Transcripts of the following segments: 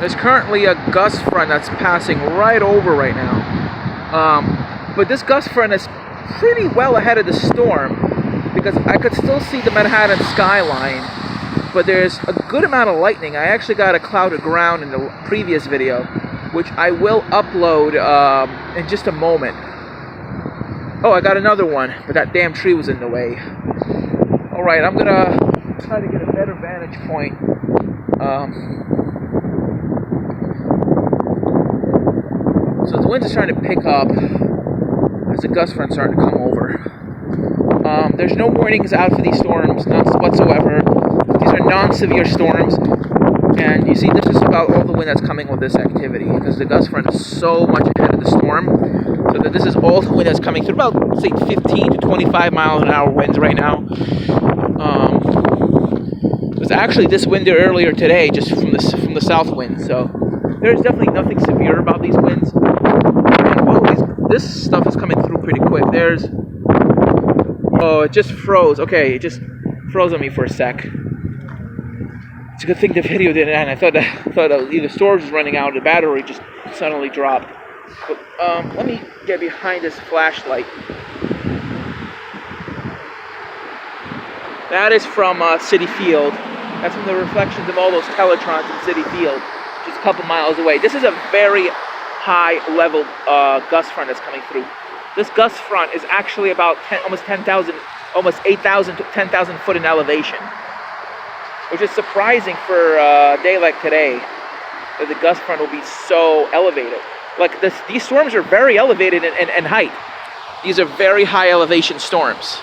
There's currently a gust front that's passing right over right now. But this gust front is pretty well ahead of the storm because I could still see the Manhattan skyline, but there's a good amount of lightning. I actually got a cloud of ground in the previous video, which I will upload in just a moment. Oh, I got another one, but that damn tree was in the way. Alright, I'm gonna try to get a better vantage point. So the wind is starting to pick up as the gust front's starting to come over. There's no warnings out for these storms, none whatsoever. These are non-severe storms, and you see this is about all the wind that's coming with this activity because the gust front is so much ahead of the storm, so that this is all the wind that's coming through, about say 15 to 25 miles an hour winds right now. It was actually this windy earlier today, just from the south wind, so there's definitely nothing severe about these winds. And while this stuff is coming through pretty quick. Oh, it just froze. Okay, it just froze on me for a sec. It's a good thing the video didn't end. I thought either storage was running out or the battery just suddenly dropped. But let me get behind this flashlight. That is from Citi Field. That's from the reflections of all those teletrons in Citi Field, just a couple miles away. This is a very high level gust front that's coming through. This gust front is actually about almost 8,000 to 10,000 foot in elevation, which is surprising for a day like today, that the gust front will be so elevated. Like these storms are very elevated in height. These are very high elevation storms.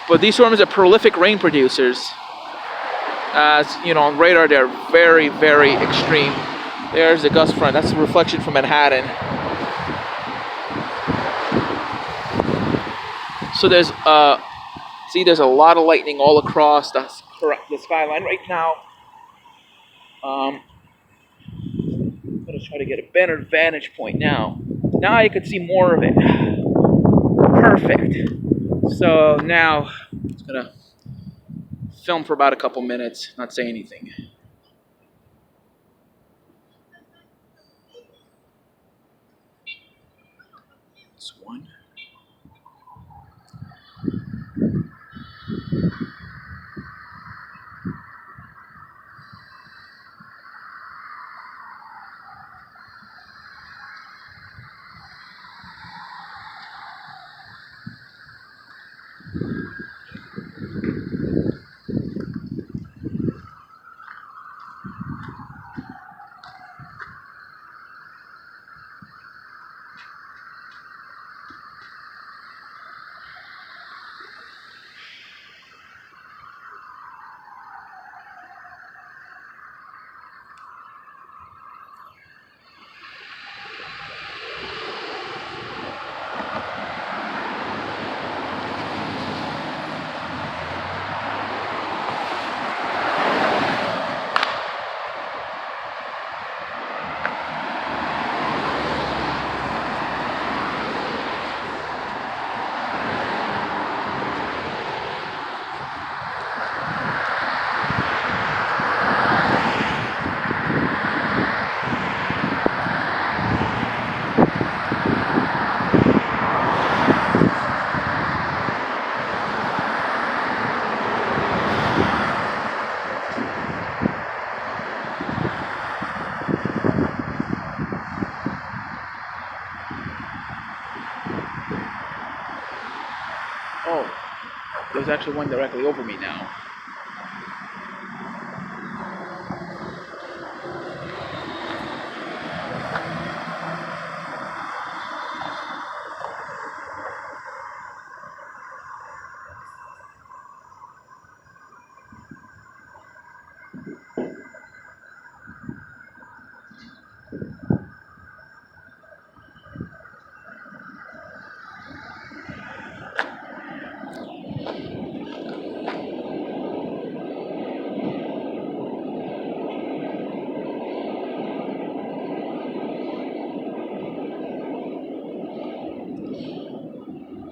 But these storms are prolific rain producers. As you know, on radar, they're very, very extreme. There's the gust front. That's a reflection from Manhattan. So there's a lot of lightning all across the skyline right now. I'm gonna try to get a better vantage point now. Now I can see more of it. Perfect. So now I'm just gonna film for about a couple minutes, not say anything. This one. Oh, there's actually one directly over me now.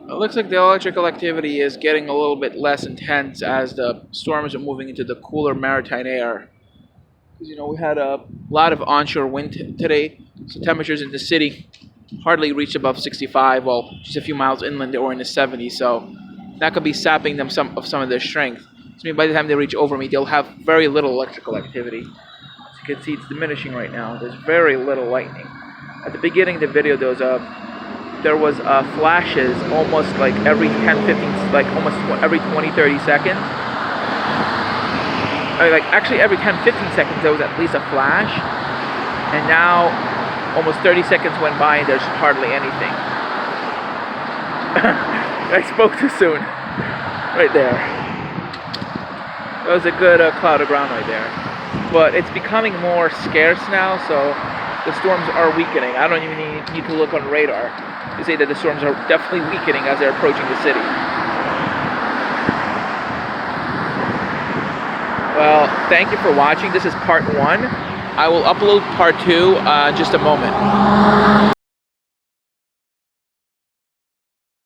It looks like the electrical activity is getting a little bit less intense as the storms are moving into the cooler maritime air. You know, we had a lot of onshore wind today, so temperatures in the city hardly reached above 65. Well, just a few miles inland or in the 70s. So that could be sapping them some of their strength. So I mean, by the time they reach over me, they'll have very little electrical activity. As you can see, it's diminishing right now. There's very little lightning. At the beginning of the video, there was flashes almost like every 10, 15, like almost every 20, 30 seconds. Like actually every 10, 15 seconds there was at least a flash. And now almost 30 seconds went by and there's hardly anything. I spoke too soon. Right there. That was a good cloud of ground right there. But it's becoming more scarce now, so the storms are weakening. I don't even need to look on radar to say that the storms are definitely weakening as they're approaching the city. Well, thank you for watching. This is part 1. I will upload part 2 in just a moment.